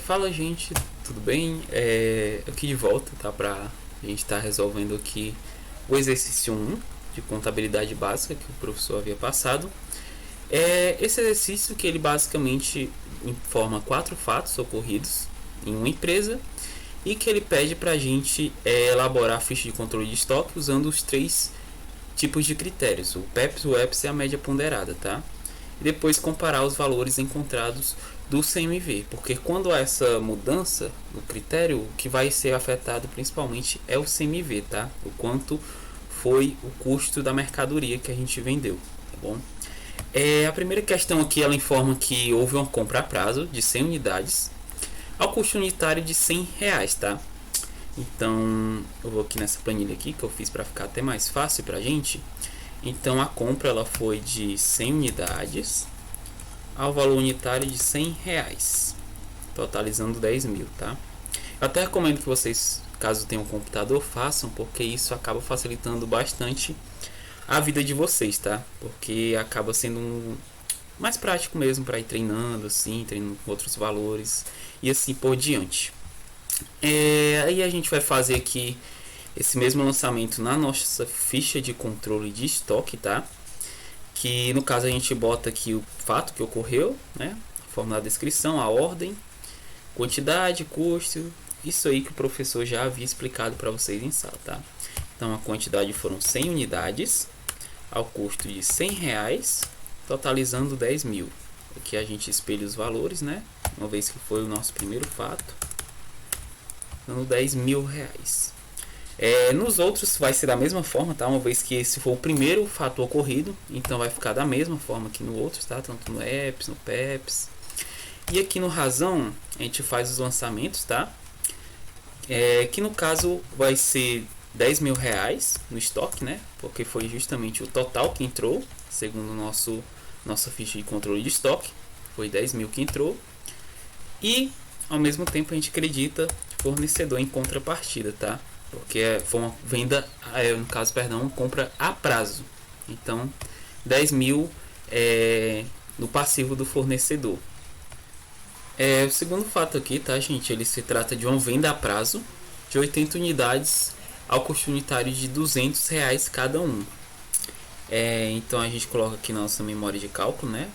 Fala, gente, tudo bem? Aqui de volta, tá? Pra gente estar resolvendo aqui o exercício 1 de contabilidade básica que o professor havia passado. Esse exercício que ele basicamente informa 4 fatos ocorridos em uma empresa e que ele pede pra gente elaborar a ficha de controle de estoque usando os 3 tipos de critérios, o PEPS, o EPS e a média ponderada, tá? E depois comparar os valores encontrados do CMV, porque quando há essa mudança no critério, o que vai ser afetado principalmente é o CMV, tá? O quanto foi o custo da mercadoria que a gente vendeu, tá bom? A primeira questão aqui, ela informa que houve uma compra a prazo de 100 unidades ao custo unitário de R$ 100, tá? Então, eu vou aqui nessa planilha aqui que eu fiz para ficar até mais fácil pra gente. Então, a compra ela foi de 100 unidades ao valor unitário de R$ 100, totalizando 10 mil, tá? Eu até recomendo que vocês, caso tenham um computador, façam, porque isso acaba facilitando bastante a vida de vocês, tá? Porque acaba sendo mais prático mesmo para ir treinando, assim, treinando com outros valores e assim por diante. Aí a gente vai fazer aqui esse mesmo lançamento na nossa ficha de controle de estoque, tá? Que no caso a gente bota aqui o fato que ocorreu, né? Forma da descrição, a ordem, quantidade, custo, isso aí que o professor já havia explicado para vocês em sala, tá? Então a quantidade foram 100 unidades ao custo de R$ 100, totalizando 10 mil. Aqui a gente espelha os valores, né? Uma vez que foi o nosso primeiro fato, dando R$ 10.000. Nos outros vai ser da mesma forma, tá? Uma vez que esse for o primeiro fato ocorrido, então vai ficar da mesma forma que no outro, tá? Tanto no EPS, no PEPS. E aqui no razão, a gente faz os lançamentos, tá? Que no caso vai ser R$ 10.000 no estoque, né? Porque foi justamente o total que entrou, segundo nossa ficha de controle de estoque. Foi 10 mil que entrou. E ao mesmo tempo a gente acredita fornecedor em contrapartida, tá? Porque foi uma venda, no caso, perdão, uma compra a prazo. Então, 10 mil no passivo do fornecedor. O segundo fato aqui, tá, gente? Ele se trata de uma venda a prazo de 80 unidades ao custo unitário de R$ 200 cada um. Então a gente coloca aqui na nossa memória de cálculo, né?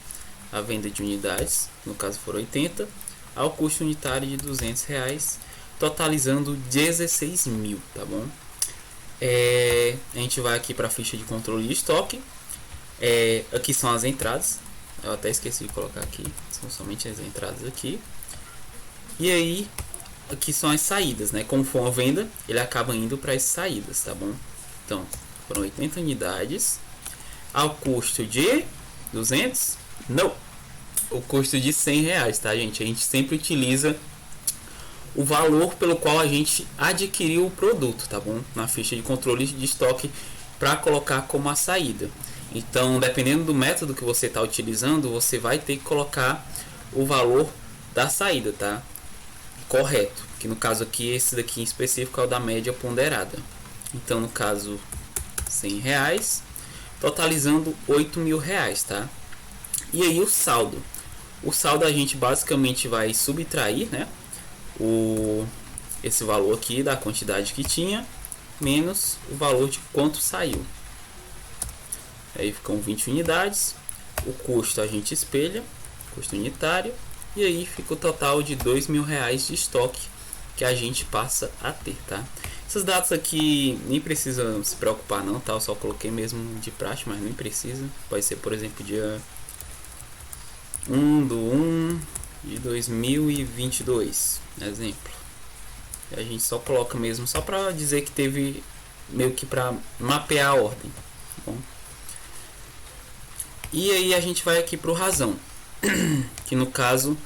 A venda de unidades, no caso foram 80, ao custo unitário de R$ 200, totalizando 16 mil, tá bom? A gente vai aqui para a ficha de controle de estoque. Aqui são as entradas. Eu até esqueci de colocar aqui. São somente as entradas aqui. E aí, aqui são as saídas, né? Como for uma venda, ele acaba indo para as saídas, tá bom? Então, foram 80 unidades ao custo de 200? Não! O custo de R$ 100, tá, gente? A gente sempre utiliza o valor pelo qual a gente adquiriu o produto, tá bom? Na ficha de controle de estoque para colocar como a saída. Então, dependendo do método que você está utilizando, você vai ter que colocar o valor da saída, tá? Correto. Que no caso aqui, esse daqui em específico é o da média ponderada. Então, no caso, R$ 100, totalizando R$ 8.000, tá? E aí o saldo. O saldo a gente basicamente vai subtrair, né? Esse valor aqui da quantidade que tinha menos o valor de quanto saiu. Aí ficam 20 unidades. O custo a gente espelha, custo unitário, e aí fica o total de R$ 2.000 de estoque que a gente passa a ter, tá? Essas datas aqui nem precisa se preocupar não, tá? Eu só coloquei mesmo de praxe, mas nem precisa. Pode ser, por exemplo, dia 1/1 de 2022, exemplo. A gente só coloca mesmo só para dizer que teve meio que para mapear a ordem, tá bom? E aí a gente vai aqui para o razão, que no caso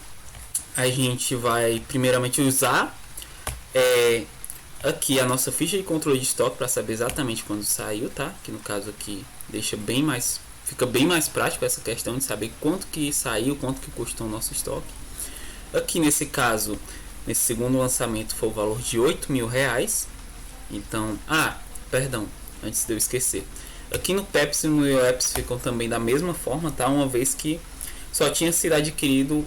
a gente vai primeiramente usar aqui a nossa ficha de controle de estoque para saber exatamente quando saiu, tá? Que no caso aqui fica bem mais prático essa questão de saber quanto que saiu, quanto que custou o nosso estoque. Aqui nesse caso, nesse segundo lançamento foi o valor de R$ 8.000. Então, perdão, antes de eu esquecer. Aqui no PEPS e no EPS ficam também da mesma forma, tá? Uma vez que só tinha sido adquirido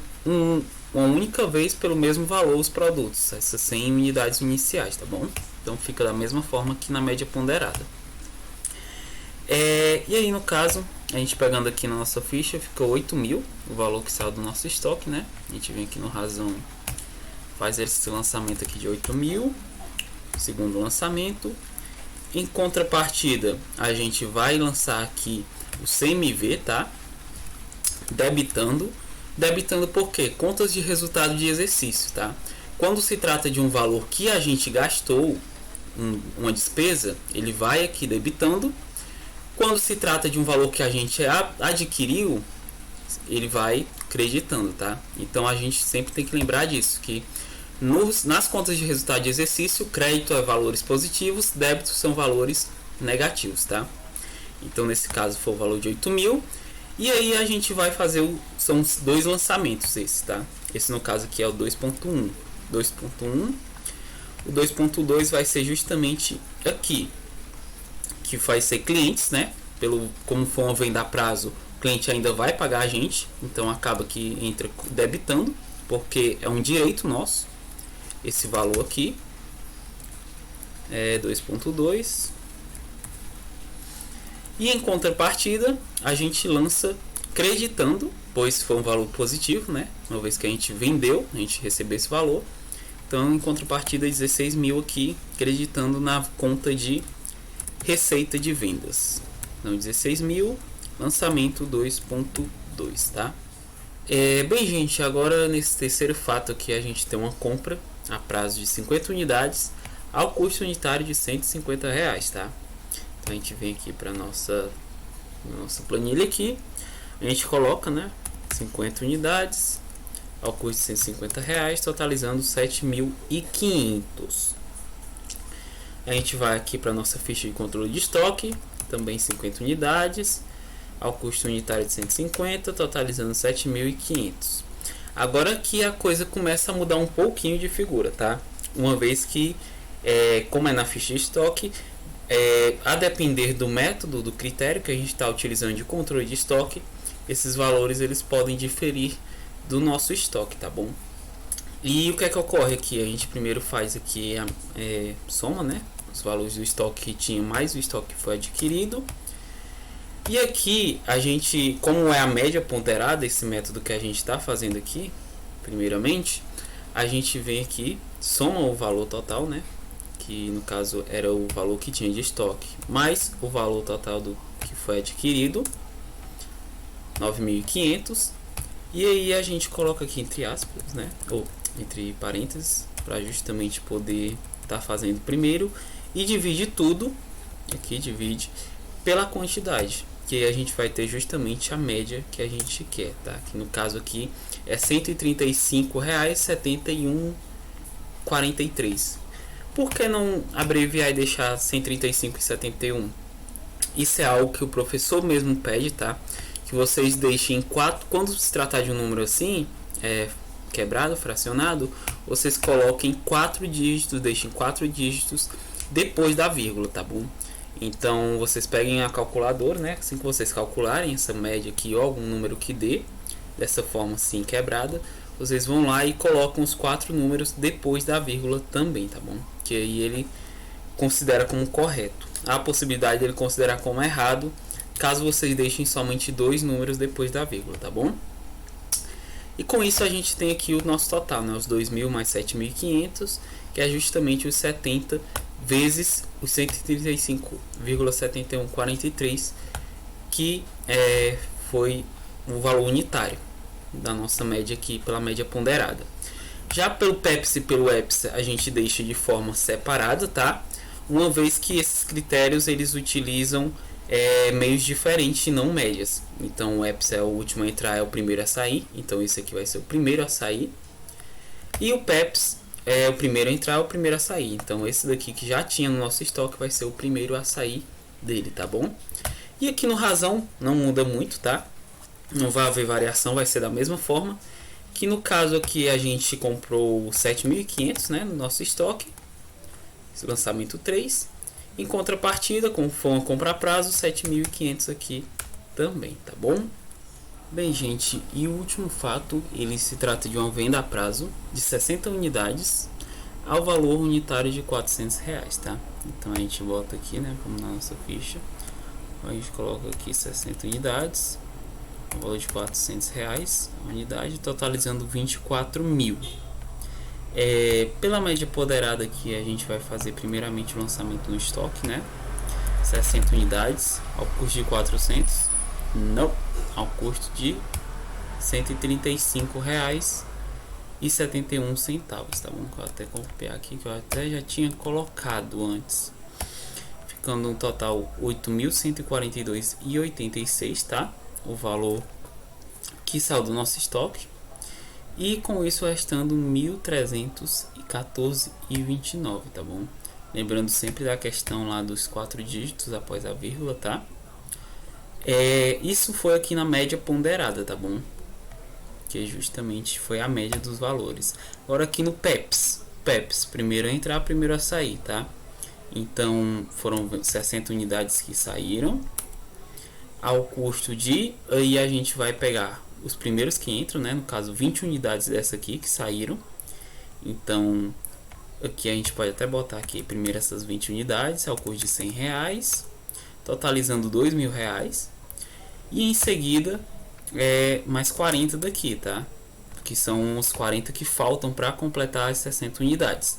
uma única vez pelo mesmo valor os produtos, essas 100 unidades iniciais, tá bom? Então fica da mesma forma que na média ponderada. E aí no caso, a gente pegando aqui na nossa ficha, ficou 8.000, o valor que saiu do nosso estoque, né? A gente vem aqui no razão, faz esse lançamento aqui de 8.000, segundo lançamento. Em contrapartida, a gente vai lançar aqui o CMV, tá? Debitando por quê? Contas de resultado de exercício, tá? Quando se trata de um valor que a gente gastou, uma despesa, ele vai aqui debitando. Quando se trata de um valor que a gente adquiriu, ele vai creditando, tá? Então a gente sempre tem que lembrar disso, que nas contas de resultado de exercício, crédito é valores positivos, débitos são valores negativos, tá? Então nesse caso foi o valor de 8.000. E aí a gente vai fazer, são dois lançamentos esse, tá? Esse no caso aqui é o 2.1. O 2.2 vai ser justamente aqui, que vai ser clientes, né? Como for uma venda a prazo, o cliente ainda vai pagar a gente, então acaba que entra debitando, porque é um direito nosso. Esse valor aqui é 2.2. E em contrapartida, a gente lança creditando, pois foi um valor positivo, né? Uma vez que a gente vendeu, a gente recebeu esse valor. Então, em contrapartida, 16.000 aqui, creditando na conta de receita de vendas. Então, 16.000, lançamento 2.2, tá? Bem, gente, agora nesse terceiro fato aqui, a gente tem uma compra a prazo de 50 unidades ao custo unitário de R$150, tá? Então a gente vem aqui para nossa planilha aqui, a gente coloca, né, 50 unidades ao custo de R$150, totalizando 7.500. A gente vai aqui para nossa ficha de controle de estoque, também 50 unidades ao custo unitário de 150, totalizando 7.500. Agora aqui a coisa começa a mudar um pouquinho de figura, tá? Uma vez que, como é na ficha de estoque, a depender do método, do critério que a gente está utilizando de controle de estoque, esses valores eles podem diferir do nosso estoque, tá bom? E o que é que ocorre aqui? A gente primeiro faz aqui a soma, né? Os valores do estoque que tinha mais o estoque que foi adquirido. E aqui a gente, como é a média ponderada, esse método que a gente está fazendo aqui, primeiramente, a gente vem aqui, soma o valor total, né? Que no caso era o valor que tinha de estoque, mais o valor total do que foi adquirido, 9.500. E aí a gente coloca aqui entre aspas, né? Ou entre parênteses, para justamente poder estar fazendo primeiro, e divide tudo, aqui divide pela quantidade, que a gente vai ter justamente a média que a gente quer, tá? Que no caso aqui é R$135,71,43. Por que não abreviar e deixar 135,71? Isso é algo que o professor mesmo pede, tá? Que vocês deixem 4, quando se tratar de um número assim, quebrado, fracionado, vocês coloquem 4 dígitos, deixem 4 dígitos depois da vírgula, tá bom? Então vocês peguem a calculadora, né? Assim que vocês calcularem essa média aqui ou algum número que dê dessa forma assim quebrada, vocês vão lá e colocam os 4 números depois da vírgula também, tá bom? Que aí ele considera como correto. Há a possibilidade de ele considerar como errado caso vocês deixem somente 2 números depois da vírgula, tá bom? E com isso a gente tem aqui o nosso total, né? Os 2.000 mais 7.500, que é justamente os 70 vezes os 135,7143, que foi o valor unitário da nossa média aqui pela média ponderada. Já pelo PEPS e pelo EPS a gente deixa de forma separada, tá? Uma vez que esses critérios eles utilizam meios diferentes e não médias. Então o EPS é o último a entrar, é o primeiro a sair. Então esse aqui vai ser o primeiro a sair. E o PEPS é o primeiro a entrar, é o primeiro a sair. Então esse daqui que já tinha no nosso estoque vai ser o primeiro a sair dele, tá bom? E aqui no razão não muda muito, tá? Não vai haver variação, vai ser da mesma forma. Que no caso aqui a gente comprou 7.500, né, no nosso estoque. Esse lançamento 3. Em contrapartida, como for uma compra a prazo, 7.500 aqui também, tá bom? Bem, gente, e o último fato, ele se trata de uma venda a prazo de 60 unidades ao valor unitário de R$ 400, tá? Então a gente bota aqui, né, como na nossa ficha, a gente coloca aqui 60 unidades, o valor de R$ 400 a unidade, totalizando 24 mil. Pela média ponderada aqui, a gente vai fazer primeiramente o lançamento no estoque, né? 60 unidades ao custo de 400, não, ao custo de R$ 135,71, tá bom? Vou até copiar aqui que eu até já tinha colocado antes, ficando um total 8.142,86, tá? O valor que saiu do nosso estoque, e com isso restando 1.314,29, tá bom? Lembrando sempre da questão lá dos 4 dígitos após a vírgula, tá? Isso foi aqui na média ponderada, tá bom? Que justamente foi a média dos valores. Agora aqui no PEPS, primeiro a entrar, primeiro a sair, tá? Então foram 60 unidades que saíram ao custo de, aí a gente vai pegar os primeiros que entram, né? No caso 20 unidades dessa aqui que saíram. Então aqui a gente pode até botar aqui primeiro essas 20 unidades ao custo de R$ 100, totalizando R$ 2.000, e em seguida mais 40 daqui, tá? Que são os 40 que faltam para completar as 60 unidades.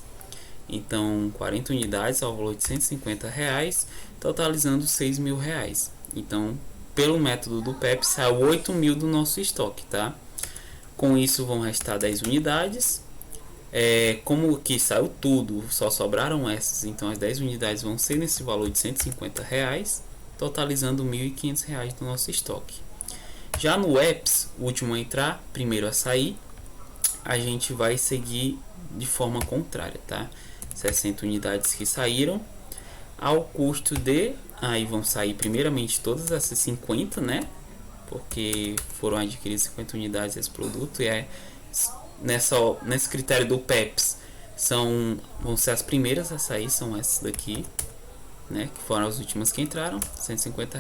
Então 40 unidades ao valor de R$ 150, totalizando R$ 6.000. Então pelo método do PEP saiu 8.000 do nosso estoque, tá? Com isso vão restar 10 unidades. Como que saiu tudo, só sobraram essas, então as 10 unidades vão ser nesse valor de R$ 150, totalizando R$ 1.500 do nosso estoque. Já no EPS, o último a entrar, primeiro a sair, a gente vai seguir de forma contrária, tá? 60 unidades que saíram ao custo de, aí vão sair primeiramente todas essas 50, né? Porque foram adquiridas 50 unidades desse produto, e nesse critério do PEPS vão ser as primeiras a sair, são essas daqui, né? Que foram as últimas que entraram, R$ 150,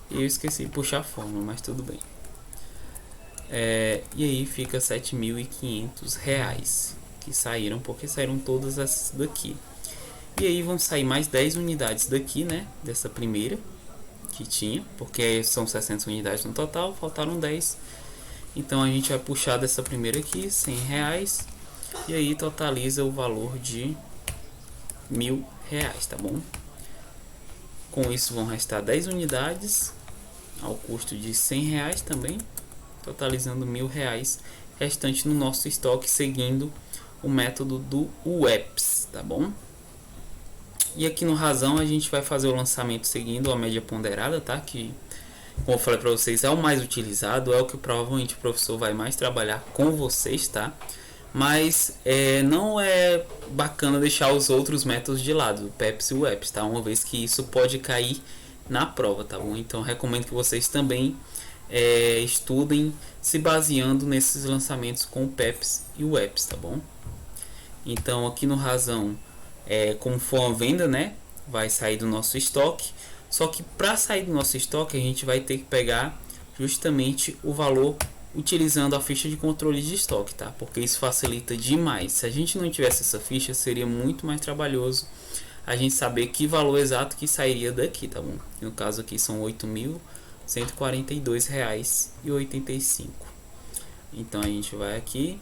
e eu esqueci de puxar a fórmula, mas tudo bem. E aí fica R$ 7.500 que saíram, porque saíram todas essas daqui. E aí vão sair mais 10 unidades daqui, né? Dessa primeira que tinha, porque são 60 unidades no total, faltaram 10. Então a gente vai puxar dessa primeira aqui R$ 100, e aí totaliza o valor de R$ 1.000, tá bom? Com isso vão restar 10 unidades ao custo de R$ 100 também, totalizando R$ 1.000 restante no nosso estoque, seguindo o método do UEPS, tá bom? E aqui no Razão a gente vai fazer o lançamento seguindo a média ponderada, tá? Que, como eu falei para vocês, é o mais utilizado, é o que provavelmente o professor vai mais trabalhar com vocês, tá? Mas não é bacana deixar os outros métodos de lado, o PEPS e o UEPS, tá? Uma vez que isso pode cair na prova, tá bom? Então recomendo que vocês também estudem se baseando nesses lançamentos com o PEPS e o UEPS, tá bom? Então aqui no Razão, como for uma venda, né, vai sair do nosso estoque. Só que para sair do nosso estoque a gente vai ter que pegar justamente o valor utilizando a ficha de controle de estoque, tá? Porque isso facilita demais. Se a gente não tivesse essa ficha, seria muito mais trabalhoso a gente saber que valor exato que sairia daqui, tá bom? No caso aqui são R$ 8.142,85. Então a gente vai aqui,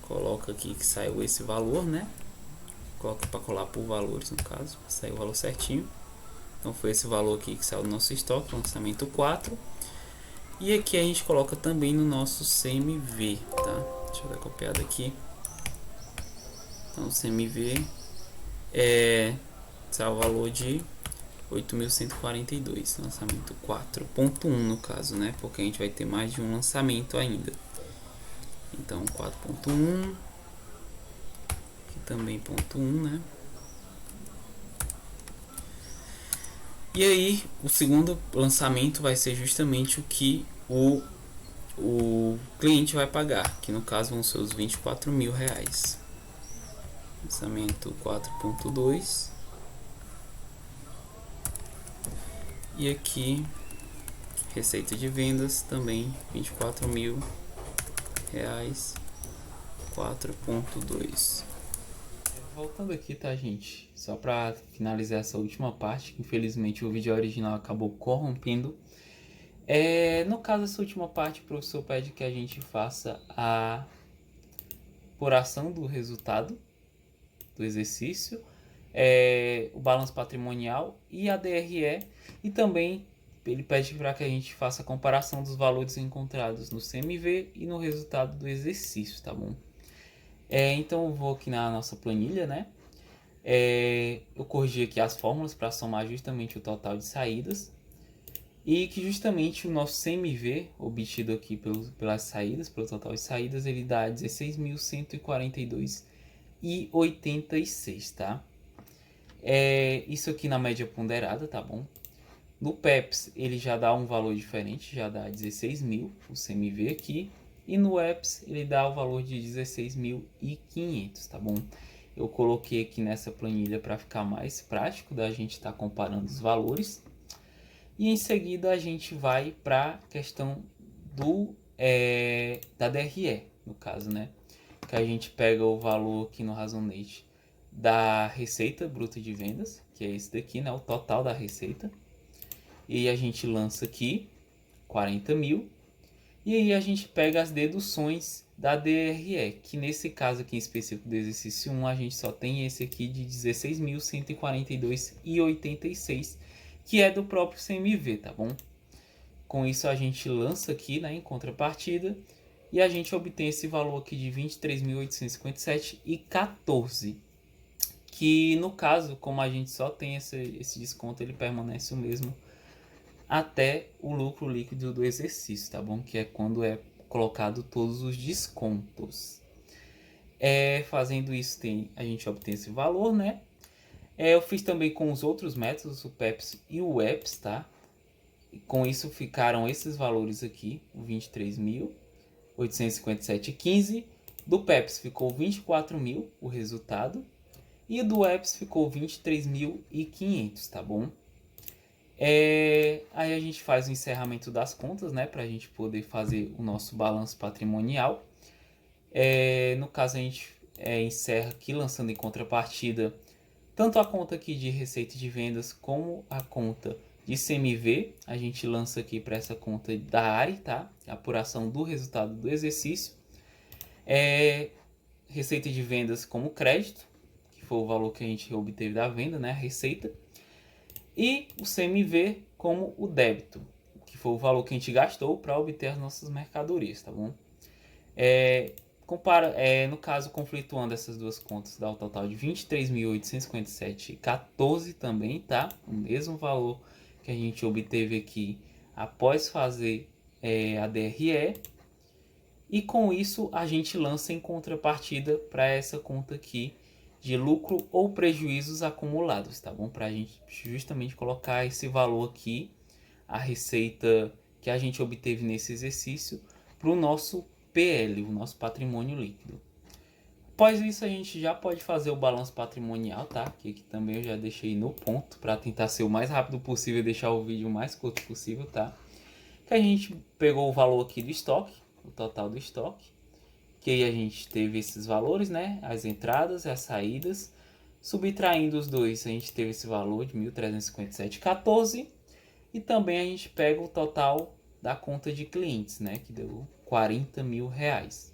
coloca aqui que saiu esse valor, né? Coloca para colar por valores, no caso, saiu o valor certinho. Então foi esse valor aqui que saiu do nosso estoque, lançamento 4. E aqui a gente coloca também no nosso CMV, tá? Deixa eu dar copiado aqui. Então o CMV saiu o valor de 8.142, lançamento 4.1 no caso, né? Porque a gente vai ter mais de um lançamento ainda. Então 4.1, aqui também ponto 1, né? E aí, o segundo lançamento vai ser justamente o que o cliente vai pagar, que no caso vão ser os R$ 24.000. Lançamento 4.2. E aqui Receita de vendas também R$ 24.000, 4,2. Voltando aqui, tá, gente? Só para finalizar essa última parte, que infelizmente o vídeo original acabou corrompendo. No caso, essa última parte, o professor pede que a gente faça a apuração do resultado do exercício, o balanço patrimonial e a DRE, e também ele pede para que a gente faça a comparação dos valores encontrados no CMV e no resultado do exercício, tá bom? Então eu vou aqui na nossa planilha, né? Eu corrigi aqui as fórmulas para somar justamente o total de saídas, e que justamente o nosso CMV obtido aqui pelas saídas, pelo total de saídas, ele dá 16.142,86, tá? Isso aqui na média ponderada, tá bom? No PEPS ele já dá um valor diferente, já dá 16.000 o CMV aqui, e no EPS ele dá o valor de 16.500, tá bom? Eu coloquei aqui nessa planilha para ficar mais prático da gente estar comparando os valores. E em seguida a gente vai para a questão da DRE, no caso, né? Que a gente pega o valor aqui no Razonate da receita bruta de vendas, que é esse daqui, né? O total da receita. E a gente lança aqui 40.000. E aí a gente pega as deduções da DRE, que nesse caso aqui em específico do exercício 1, a gente só tem esse aqui de 16.142,86, que é do próprio CMV, tá bom? Com isso a gente lança aqui, né, em contrapartida, e a gente obtém esse valor aqui de 23.857,14, que no caso, como a gente só tem esse desconto, ele permanece o mesmo até o lucro líquido do exercício, tá bom? Que é quando é colocado todos os descontos. Fazendo isso, a gente obtém esse valor, né? Eu fiz também com os outros métodos, o PEPS e o EPS, tá? E com isso ficaram esses valores aqui, o 23.857,15. Do PEPS ficou 24.000 o resultado. E do EPS ficou 23.500, tá bom? Aí a gente faz o encerramento das contas, né? Para a gente poder fazer o nosso balanço patrimonial. No caso, a gente encerra aqui lançando em contrapartida tanto a conta aqui de receita de vendas como a conta de CMV. A gente lança aqui para essa conta da ARI, tá? Apuração do resultado do exercício. Receita de vendas como crédito, que foi o valor que a gente obteve da venda, né? A receita. E o CMV como o débito, que foi o valor que a gente gastou para obter as nossas mercadorias, tá bom? No caso, conflituando essas duas contas, dá o total de 23.857,14 também, tá? O mesmo valor que a gente obteve aqui após fazer a DRE. E com isso a gente lança em contrapartida para essa conta aqui de lucro ou prejuízos acumulados, tá bom? Para a gente justamente colocar esse valor aqui, a receita que a gente obteve nesse exercício, para o nosso PL, o nosso patrimônio líquido. Após isso a gente já pode fazer o balanço patrimonial, tá? Que aqui também eu já deixei no ponto para tentar ser o mais rápido possível e deixar o vídeo o mais curto possível, tá? Que a gente pegou o valor aqui do estoque, o total do estoque, que aí a gente teve esses valores, né? As entradas e as saídas. Subtraindo os dois, a gente teve esse valor de 1.357,14. E também a gente pega o total da conta de clientes, né? Que deu R$ 40.000.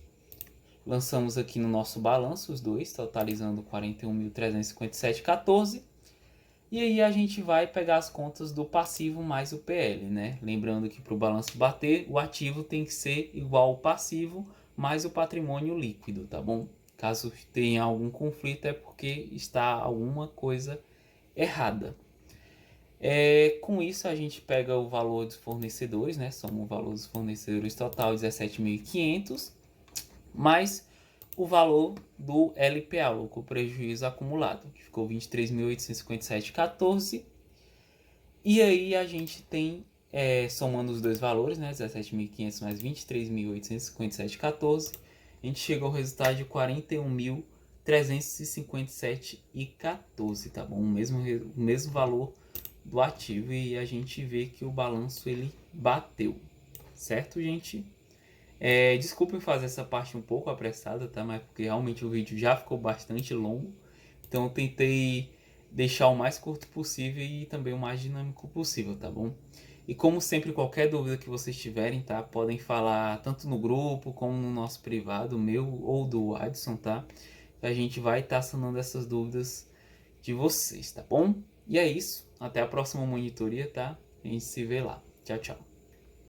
Lançamos aqui no nosso balanço os dois, totalizando 41.357,14. E aí a gente vai pegar as contas do passivo mais o PL, né? Lembrando que para o balanço bater, o ativo tem que ser igual ao passivo mais o patrimônio líquido, tá bom? Caso tenha algum conflito é porque está alguma coisa errada. Com isso a gente pega o valor dos fornecedores, né? Soma o valor dos fornecedores total 17.500, mais o valor do LPA, lucro prejuízo acumulado, que ficou 23.857,14. E aí a gente tem, somando os dois valores, né? 17.500 mais 23.857,14, a gente chega ao resultado de 41.357,14, tá bom? O mesmo valor do ativo e a gente vê que o balanço ele bateu, certo, gente? Desculpem fazer essa parte um pouco apressada, tá? Mas porque realmente o vídeo já ficou bastante longo, então eu tentei deixar o mais curto possível e também o mais dinâmico possível, tá bom? E como sempre, qualquer dúvida que vocês tiverem, tá? Podem falar tanto no grupo como no nosso privado, meu ou do Adson, tá? A gente vai estar sanando essas dúvidas de vocês, tá bom? E é isso. Até a próxima monitoria, tá? A gente se vê lá. Tchau, tchau.